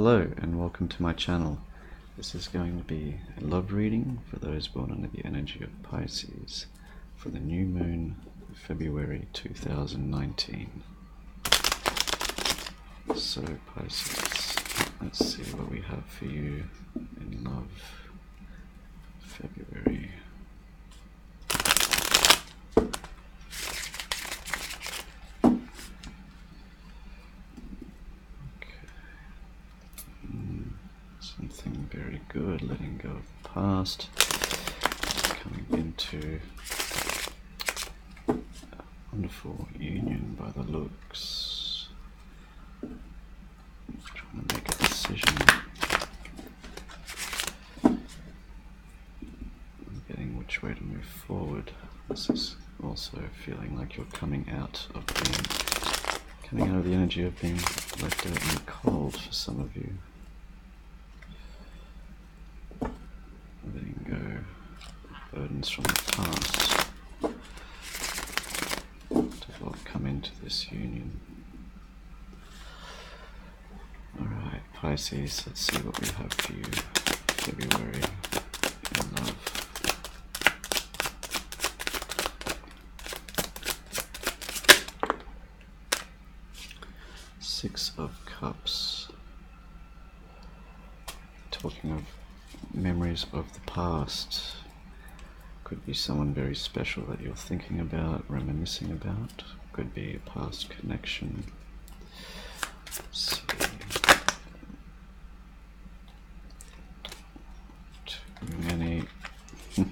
Hello and welcome to my channel. This is going to be a love reading for those born under the energy of Pisces for the new moon of February 2019. So Pisces, let's see what we have for you in love February. Something very good, letting go of the past, coming into a wonderful union by the looks, trying to make a decision, getting which way to move forward. This is also feeling like you're coming out of the energy of being left out in the cold for some of you. Letting go burdens from the past to come into this union. Alright, Pisces, let's see what we have for you February in love. Six of Cups. Talking of memories of the past. Could be someone very special that you're thinking about, reminiscing about. Could be a past connection. Let's see. Too many. If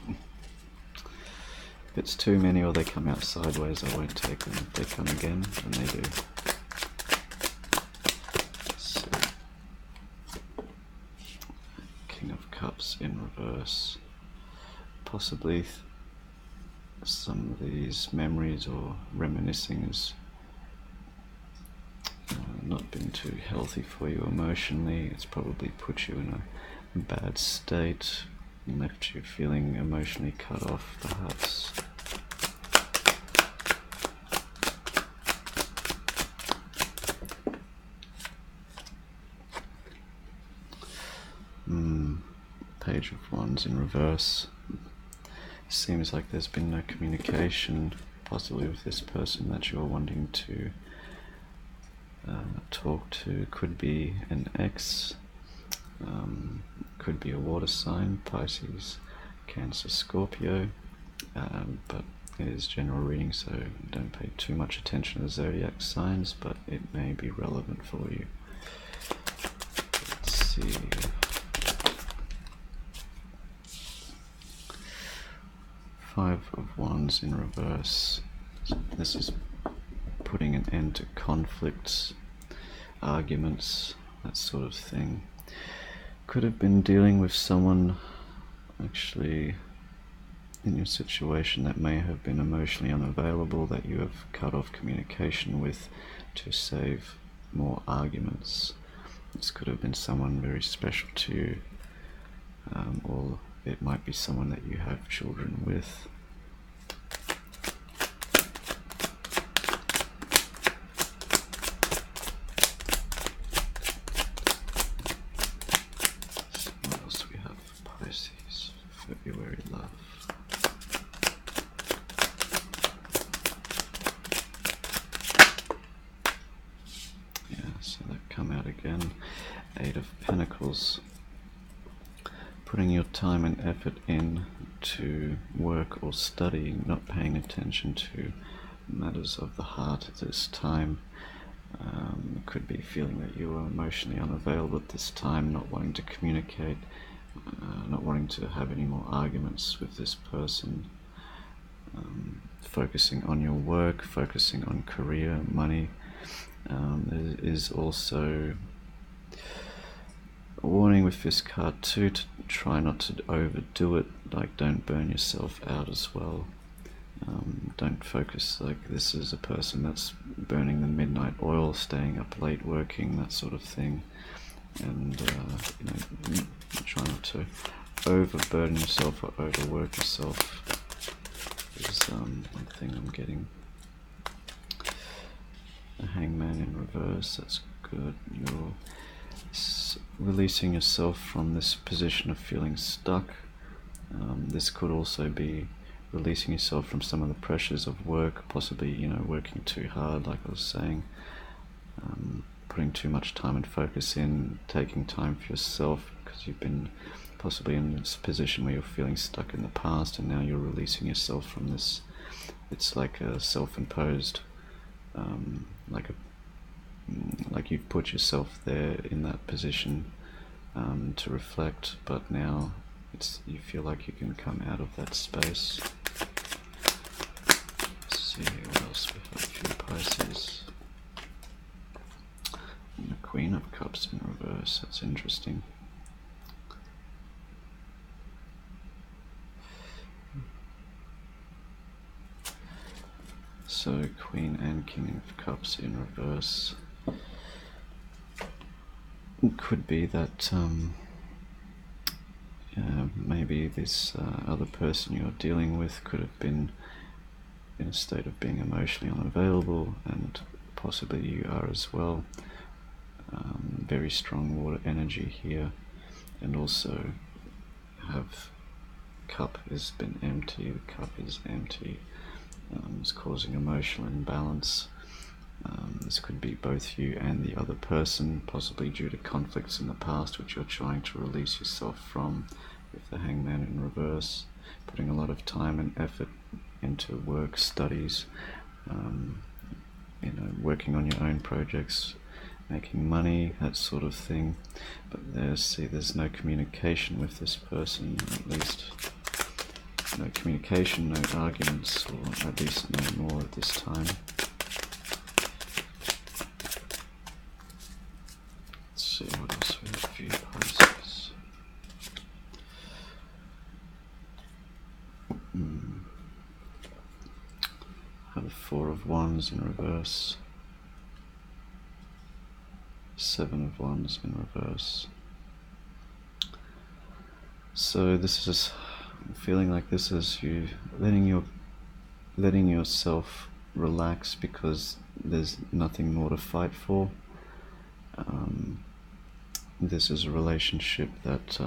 it's too many or they come out sideways, I won't take them. If they come again, then they do. Cups in reverse. Possibly some of these memories or reminiscing has not been too healthy for you emotionally. It's probably put you in a bad state and left you feeling emotionally cut off, perhaps. Page of Wands in reverse. Seems like there's been no communication, possibly with this person that you're wanting to talk to. Could be an ex, could be a water sign, Pisces, Cancer, Scorpio, but it is general reading, so don't pay too much attention to zodiac signs, but it may be relevant for you. Let's see. Five of Wands in reverse. So this is putting an end to conflicts, arguments, that sort of thing. Could have been dealing with someone actually in your situation that may have been emotionally unavailable, that you have cut off communication with to save more arguments. This could have been someone very special to you, or it might be someone that you have children with. So what else do we have for Pisces? February love. Yeah, so that come out again. Eight of Pentacles. Putting your time and effort in to work or study, not paying attention to matters of the heart at this time. Could be feeling that you are emotionally unavailable at this time, not wanting to communicate, not wanting to have any more arguments with this person. Focusing on your work, focusing on career, money. There is also a warning with this card too, to try not to overdo it, like don't burn yourself out as well. Don't focus like this is a person that's burning the midnight oil, staying up late working, that sort of thing, and try not to overburden yourself or overwork yourself is one thing I'm getting. The Hangman in reverse, that's good. You're releasing yourself from this position of feeling stuck. This could also be releasing yourself from some of the pressures of work, possibly, working too hard, like I was saying, putting too much time and focus in, taking time for yourself, because you've been possibly in this position where you're feeling stuck in the past, and now you're releasing yourself from this. It's like a self-imposed, like you've put yourself there in that position to reflect, but now you feel like you can come out of that space. Let's see what else we have for you, Pisces. And the Queen of Cups in reverse. That's interesting. So Queen and King of Cups in reverse. It could be that maybe this other person you're dealing with could have been in a state of being emotionally unavailable, and possibly you are as well. Very strong water energy here, and also have cup has been empty, the cup is empty. It's causing emotional imbalance. This could be both you and the other person, possibly due to conflicts in the past which you're trying to release yourself from, with the Hangman in reverse, putting a lot of time and effort into work, studies, working on your own projects, making money, that sort of thing. But there's no communication with this person, at least no communication, no arguments, or at least no more at this time. Let's see what else we have for you, Pisces. Have a Four of Wands in reverse, Seven of Wands in reverse. So this is feeling like this is you letting yourself relax because there's nothing more to fight for. This is a relationship that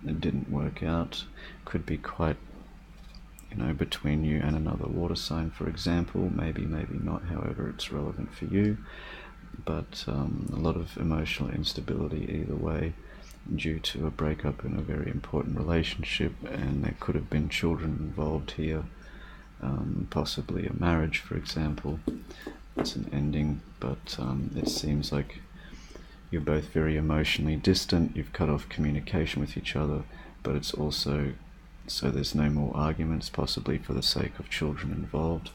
it didn't work out. Could be quite, between you and another water sign, for example. Maybe not, however it's relevant for you. But a lot of emotional instability either way, due to a breakup in a very important relationship, and there could have been children involved here, possibly a marriage, for example. It's an ending, but it seems like you're both very emotionally distant. You've cut off communication with each other, but it's also so there's no more arguments, possibly for the sake of children involved.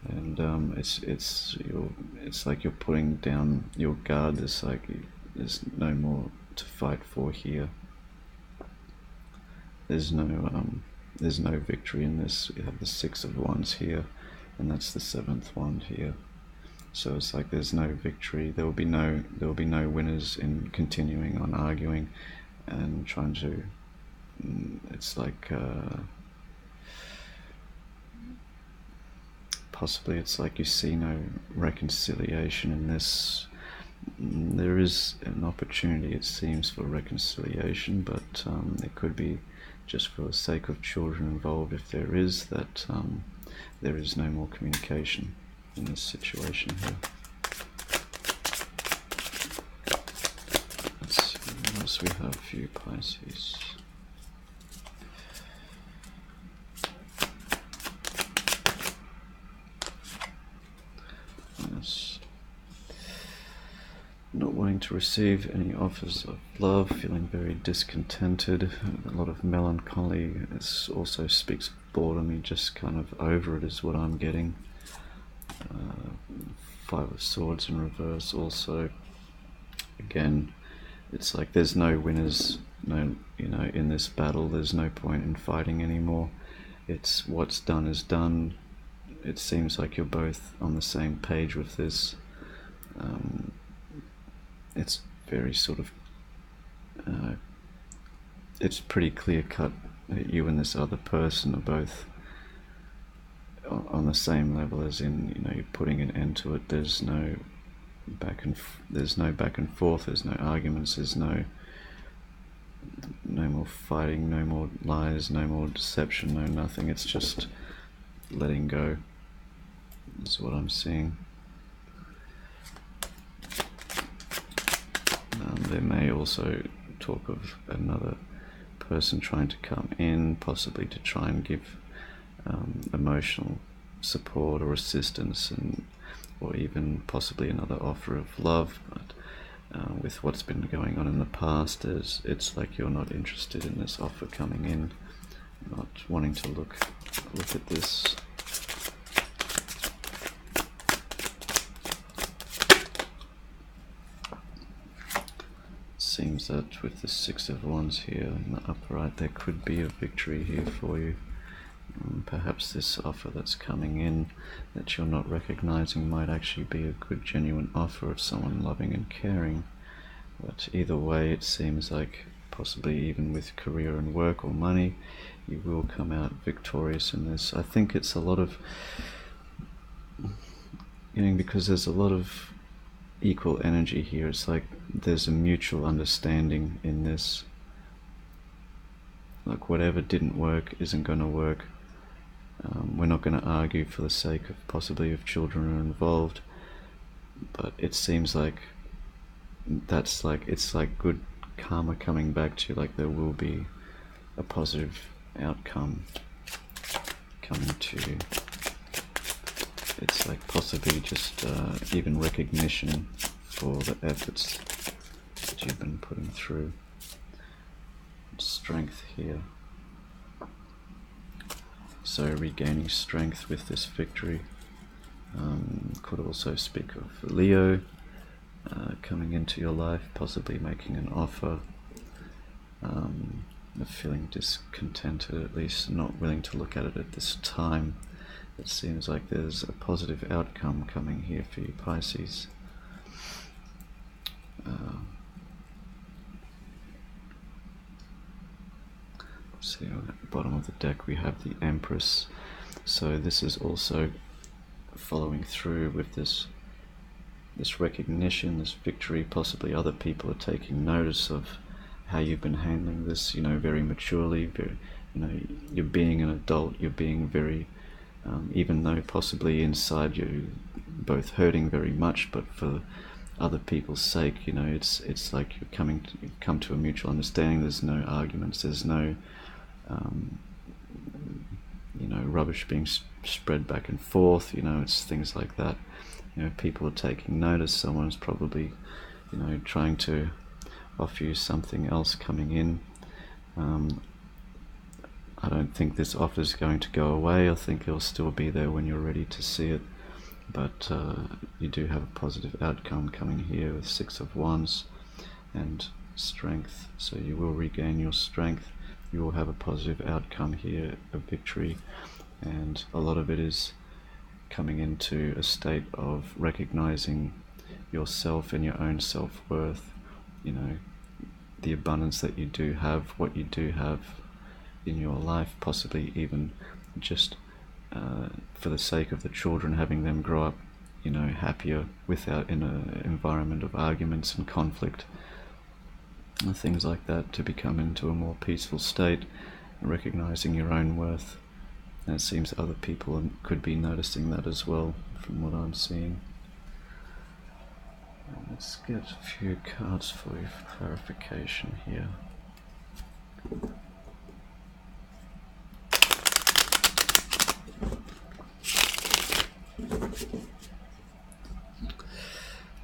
And it's like you're putting down your guard. There's no more to fight for here. There's no victory in this. You have the Six of Wands here, and that's the Seventh Wand here. So it's like there's no victory. There will be no winners in continuing on arguing and trying to. It's like possibly it's like you see no reconciliation in this. There is an opportunity, it seems, for reconciliation, but it could be just for the sake of children involved. If there is that, there is no more communication in this situation here. Let's see what else we have for you, Pisces. Not wanting to receive any offers of love, feeling very discontented, a lot of melancholy. This also speaks of boredom. You're just kind of over it is what I'm getting. Five of Swords in reverse also. Again, it's like there's no winners, in this battle. There's no point in fighting anymore. It's what's done is done. It seems like you're both on the same page with this. It's very sort of, it's pretty clear cut that you and this other person are both on the same level, as in, you're putting an end to it. There's no there's no back and forth, there's no arguments, there's no more fighting, no more lies, no more deception, no nothing. It's just letting go. That's what I'm seeing. There may also talk of another person trying to come in, possibly to try and give emotional support or assistance, or even possibly another offer of love. But with what's been going on in the past, it's like you're not interested in this offer coming in, not wanting to look at this. Seems that with the Six of Wands here in the upper right, there could be a victory here for you. Perhaps this offer that's coming in that you're not recognizing might actually be a good, genuine offer of someone loving and caring. But either way, it seems like possibly even with career and work or money, you will come out victorious in this. I think it's a lot of, because there's a lot of equal energy here. It's like there's a mutual understanding in this. Like whatever didn't work isn't going to work. We're not going to argue for the sake of possibly if children are involved, but it seems like it's like good karma coming back to you. Like there will be a positive outcome coming to you. It's like possibly just even recognition for the efforts that you've been putting through. Strength here. So regaining strength with this victory. Could also speak of Leo coming into your life, possibly making an offer, of feeling discontented, at least not willing to look at it at this time. It seems like there's a positive outcome coming here for you, Pisces. See, at the bottom of the deck we have the Empress. So this is also following through with this recognition, this victory. Possibly other people are taking notice of how you've been handling this, very maturely. Very, you're being an adult. You're being very, even though possibly inside you both hurting very much, but for other people's sake, it's like you've come to a mutual understanding. There's no arguments. There's no rubbish being spread back and forth. It's things like that. People are taking notice. Someone's probably, trying to offer you something else coming in. I don't think this offer is going to go away. I think it'll still be there when you're ready to see it. But you do have a positive outcome coming here with Six of Wands and strength. So you will regain your strength. You will have a positive outcome here, a victory, and a lot of it is coming into a state of recognizing yourself and your own self-worth, the abundance that you do have, what you do have in your life, possibly even just for the sake of the children, having them grow up, happier without in an environment of arguments and conflict. And things like that, to become into a more peaceful state, recognizing your own worth. And it seems other people could be noticing that as well, from what I'm seeing. Let's get a few cards for you for clarification here.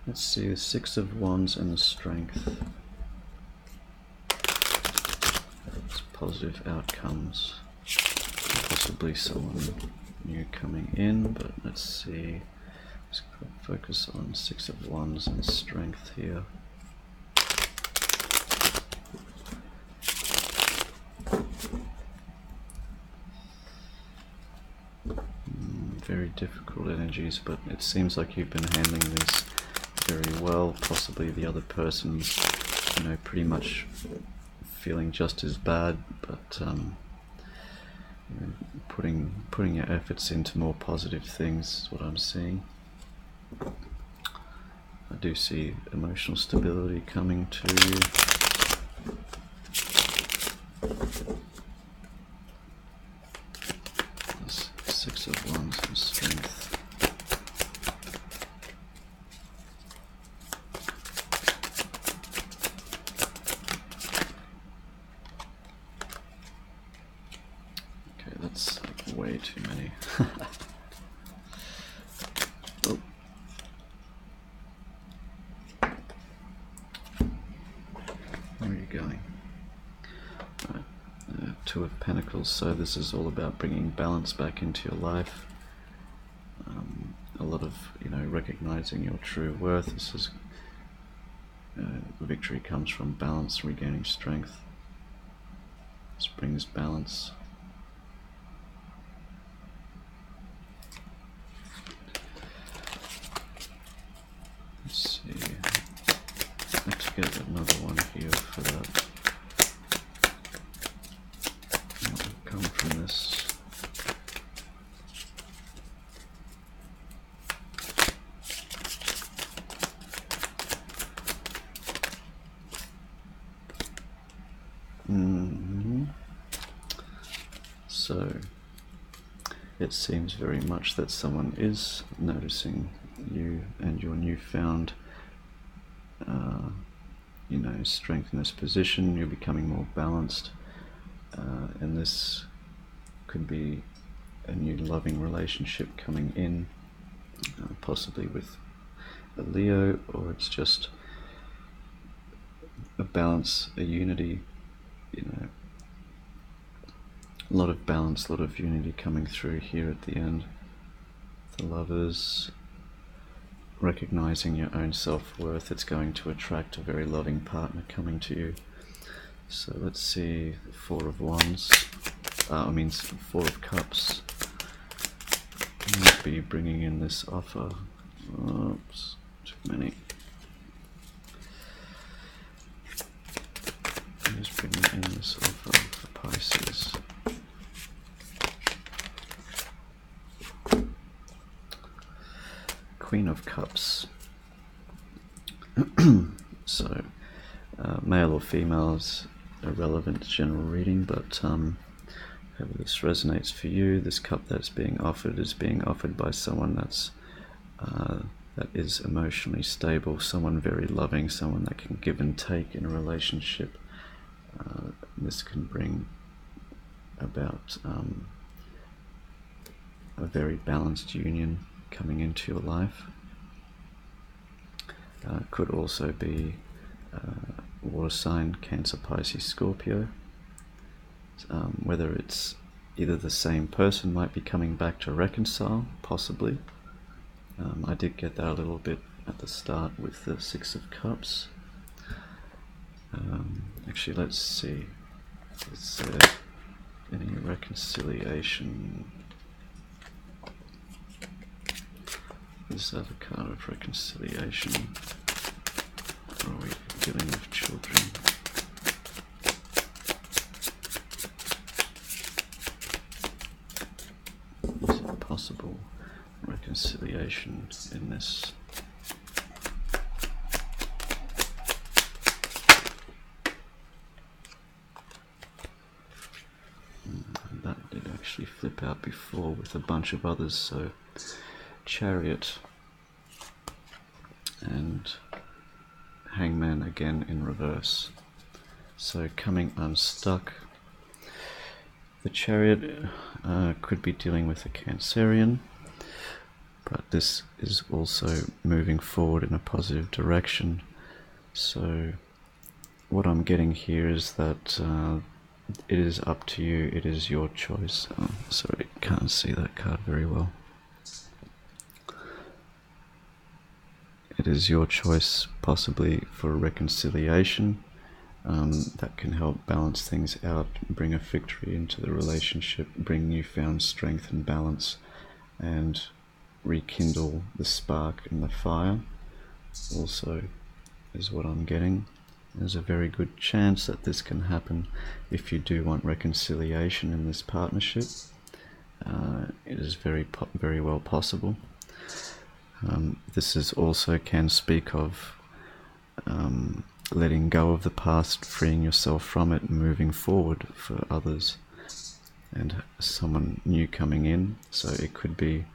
Let's see, the Six of Wands and the Strength. Positive outcomes, possibly someone new coming in, but let's see. Let's focus on Six of Wands and Strength here. Very difficult energies, but it seems like you've been handling this very well. Possibly the other person's, pretty much feeling just as bad, but putting your efforts into more positive things is what I'm seeing. I do see emotional stability coming to you. There's 6 of Wands and strength. Okay, that's way too many. Oh. Where are you going? Right. 2 of Pentacles, so this is all about bringing balance back into your life. A lot of, recognizing your true worth. This is victory comes from balance, regaining strength. This brings balance. Let's see. Let's get another one here for that. What will come from this? So it seems very much that someone is noticing you and your newfound strength in this position. You're becoming more balanced, and this could be a new loving relationship coming in, possibly with a Leo, or it's just a balance, a unity, a lot of balance, a lot of unity coming through here at the end. The Lovers, recognizing your own self-worth, it's going to attract a very loving partner coming to you. So let's see, 4 of Wands, 4 of Cups. Might be bringing in this offer. Oops, too many. Who's bringing in this offer for Pisces? Queen of Cups. So, male or female is irrelevant general reading, but however this resonates for you, this cup that's being offered is being offered by someone that is emotionally stable, someone very loving, someone that can give and take in a relationship. This can bring about a very balanced union coming into your life. Could also be water sign, Cancer, Pisces, Scorpio. Whether it's either the same person might be coming back to reconcile, possibly. I did get that a little bit at the start with the 6 of Cups. Actually, let's see. Is there any reconciliation? Is that a card of reconciliation? Or are we dealing with children? Is it possible reconciliation in this? That did actually flip out before with a bunch of others, so Chariot and Hangman again in reverse. So coming unstuck. The Chariot could be dealing with a Cancerian, but this is also moving forward in a positive direction. So what I'm getting here is that it is up to you, it is your choice. Oh, sorry, can't see that card very well. It is your choice, possibly for reconciliation, that can help balance things out, bring a victory into the relationship, bring newfound strength and balance, and rekindle the spark and the fire. Also is what I'm getting. There's a very good chance that this can happen if you do want reconciliation in this partnership. It is very well possible. This is also can speak of letting go of the past, freeing yourself from it, and moving forward for others, and someone new coming in. So it could be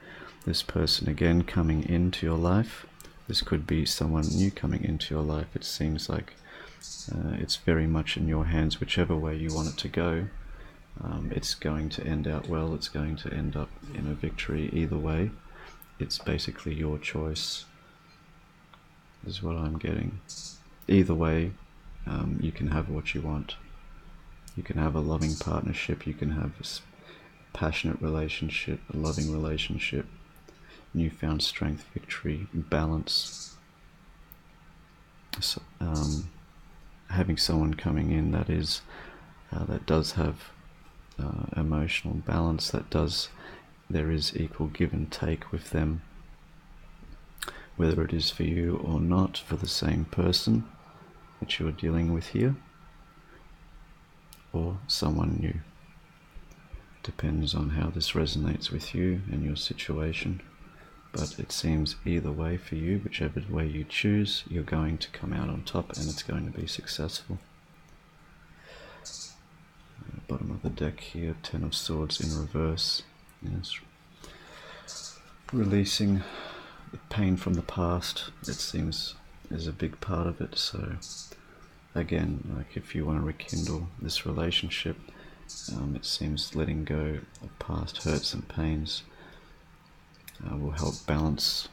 this person again coming into your life. This could be someone new coming into your life. It seems like it's very much in your hands, whichever way you want it to go. It's going to end out well, it's going to end up in a victory either way. It's basically your choice, is what I'm getting. Either way, you can have what you want. You can have a loving partnership, you can have a passionate relationship, a loving relationship, newfound strength, victory, balance. So, having someone coming in that does have emotional balance, there is equal give and take with them, whether it is for you or not, for the same person that you are dealing with here, or someone new. Depends on how this resonates with you and your situation, but it seems either way for you, whichever way you choose, you're going to come out on top and it's going to be successful. Bottom of the deck here, Ten of Swords in reverse. Yes. Releasing the pain from the past, it seems, is a big part of it. So again, like if you want to rekindle this relationship, it seems letting go of past hurts and pains will help balance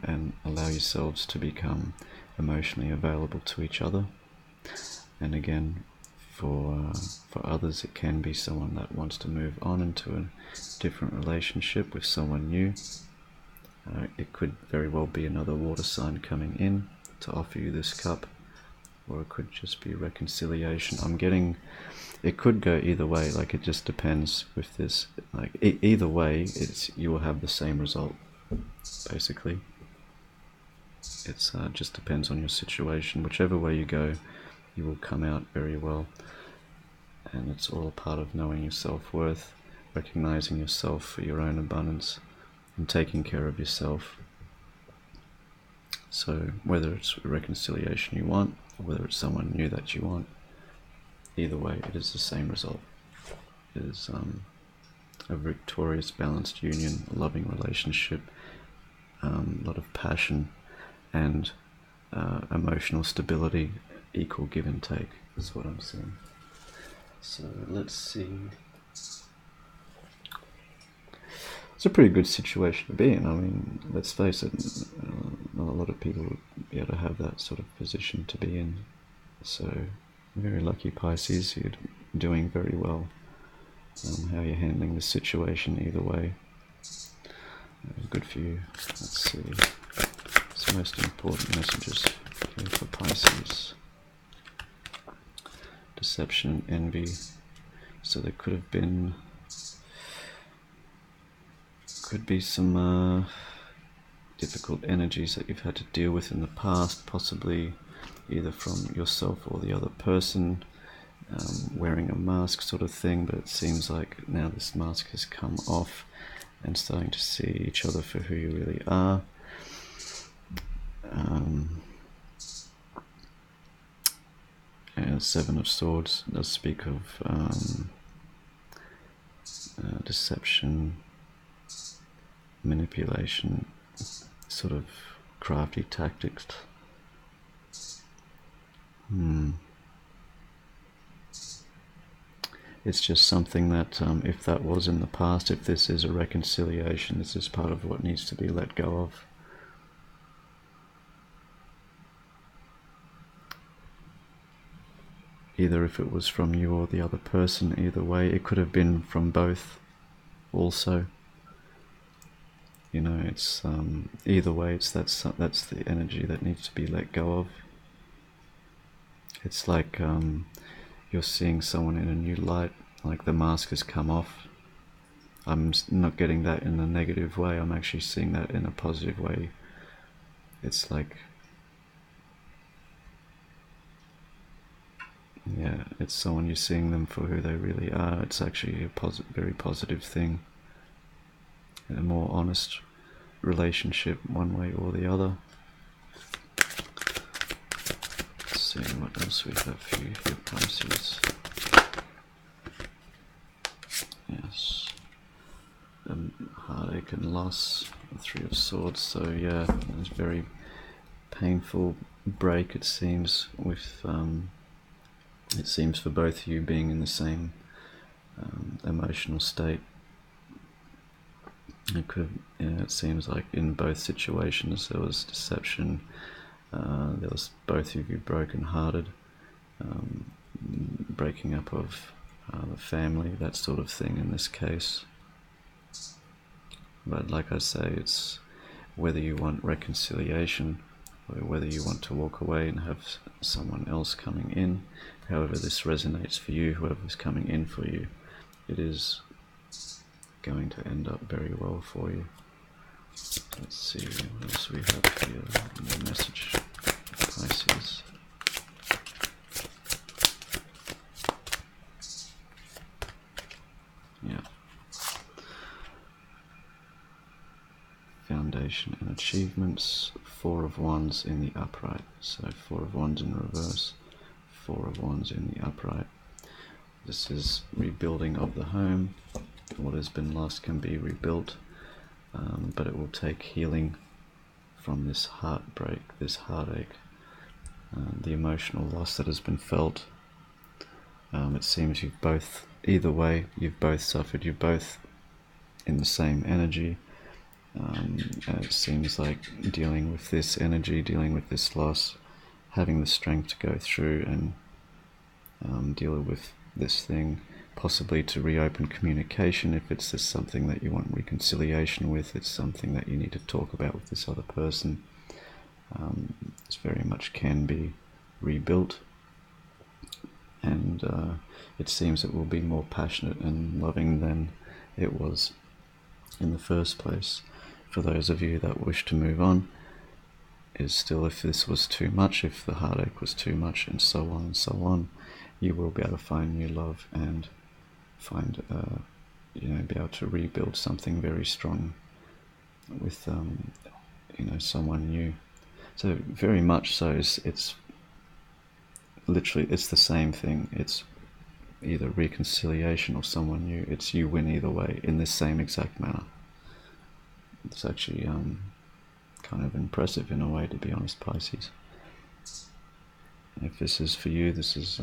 and allow yourselves to become emotionally available to each other. And again, for others, it can be someone that wants to move on into a different relationship with someone new. It could very well be another water sign coming in to offer you this cup, or it could just be reconciliation. I'm getting, it could go either way. Like, it just depends with this. Like either way, you will have the same result. Basically, it's just depends on your situation. Whichever way you go, you will come out very well. And it's all part of knowing your self-worth, recognizing yourself for your own abundance, and taking care of yourself. So whether it's a reconciliation you want, or whether it's someone new that you want, either way, it is the same result. It is a victorious, balanced union, a loving relationship, a lot of passion and emotional stability, equal give and take is what I'm seeing. So let's see. It's a pretty good situation to be in. I mean, let's face it, not a lot of people would be able to have that sort of position to be in. So, very lucky, Pisces. You're doing very well. How you're handling the situation either way. Good for you. Let's see. What's the most important messages here for Pisces? Deception and envy. So there could be some difficult energies that you've had to deal with in the past, possibly either from yourself or the other person, wearing a mask sort of thing, but it seems like now this mask has come off and starting to see each other for who you really are. And Seven of Swords does speak of deception, manipulation, sort of crafty tactics. It's just something that if that was in the past, if this is a reconciliation, this is part of what needs to be let go of. Either if it was from you or the other person, either way, it could have been from both also. You know, it's either way, that's the energy that needs to be let go of. It's like you're seeing someone in a new light, like the mask has come off. I'm not getting that in a negative way, I'm actually seeing that in a positive way. It's like, yeah, it's someone, you're seeing them for who they really are. It's actually a very positive thing, a more honest relationship one way or the other. Let's see what else we have for you here, Pisces. Yes. Heartache and loss, the Three of Swords. So yeah, it's very painful break, it seems, with it seems for both of you being in the same emotional state. It seems like in both situations there was deception, there was both of you broken-hearted, breaking up of the family, that sort of thing in this case. But like I say, it's whether you want reconciliation or whether you want to walk away and have someone else coming in. However this resonates for you, whoever's coming in for you, it is going to end up very well for you. Let's see what else we have here. The message, Pisces. Yeah. Foundation and achievements. Four of Wands in the upright. So Four of Wands in reverse, Four of Wands in the upright. This is rebuilding of the home. What has been lost can be rebuilt, but it will take healing from this heartbreak, this heartache, the emotional loss that has been felt. It seems you've both, either way, you've both suffered, you're both in the same energy. It seems like dealing with this energy, dealing with this loss, having the strength to go through and deal with this thing, possibly to reopen communication if it's just something that you want reconciliation with, it's something that you need to talk about with this other person. This very much can be rebuilt, and it seems it will be more passionate and loving than it was in the first place. For those of you that wish to move on, is still, if this was too much, if the heartache was too much, and so on and so on, you will be able to find new love and find, be able to rebuild something very strong with, someone new. So very much so, it's literally, it's the same thing. It's either reconciliation or someone new. It's you win either way in this same exact manner. It's actually kind of impressive in a way, to be honest, Pisces. If this is for you, this is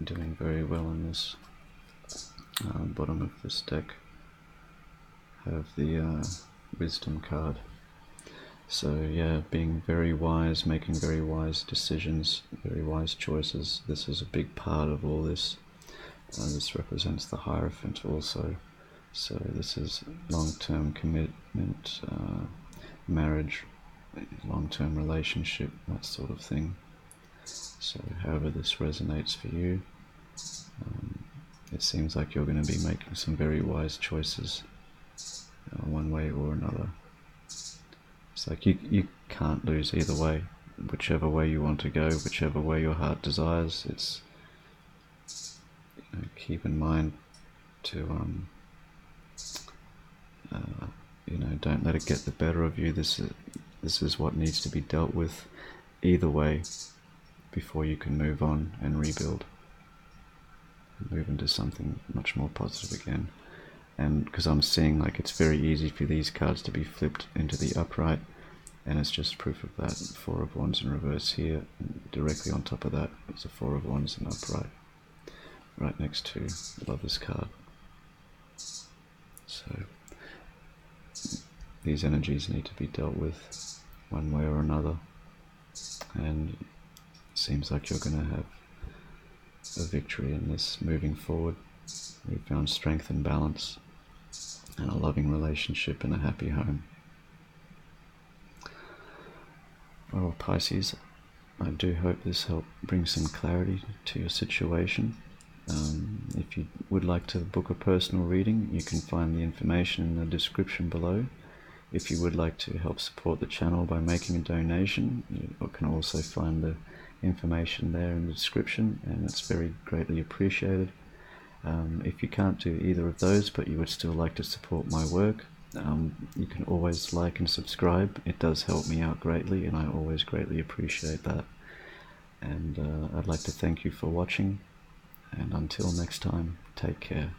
doing very well in this. Bottom of this deck have the wisdom card. So yeah, being very wise, making very wise decisions, very wise choices. This is a big part of all this. This represents the Hierophant also. So this is long-term commitment, marriage, long-term relationship, that sort of thing. So however this resonates for you, it seems like you're going to be making some very wise choices, one way or another. It's like you can't lose either way. Whichever way you want to go, whichever way your heart desires, it's, keep in mind to don't let it get the better of you. This is what needs to be dealt with either way before you can move on and rebuild and move into something much more positive again. And because I'm seeing like it's very easy for these cards to be flipped into the upright, and it's just proof of that. Four of Wands in reverse here, and directly on top of that is a Four of Wands in upright, right next to the Lover's card. So these energies need to be dealt with one way or another, and it seems like you're going to have a victory in this moving forward. We've found strength and balance and a loving relationship and a happy home. Well, Pisces, I do hope this helped bring some clarity to your situation. If you would like to book a personal reading, you can find the information in the description below. If you would like to help support the channel by making a donation, you can also find the information there in the description, and it's very greatly appreciated. If you can't do either of those but you would still like to support my work, You can always like and subscribe. It does help me out greatly, and I always greatly appreciate that. And I'd like to thank you for watching, and until next time, take care.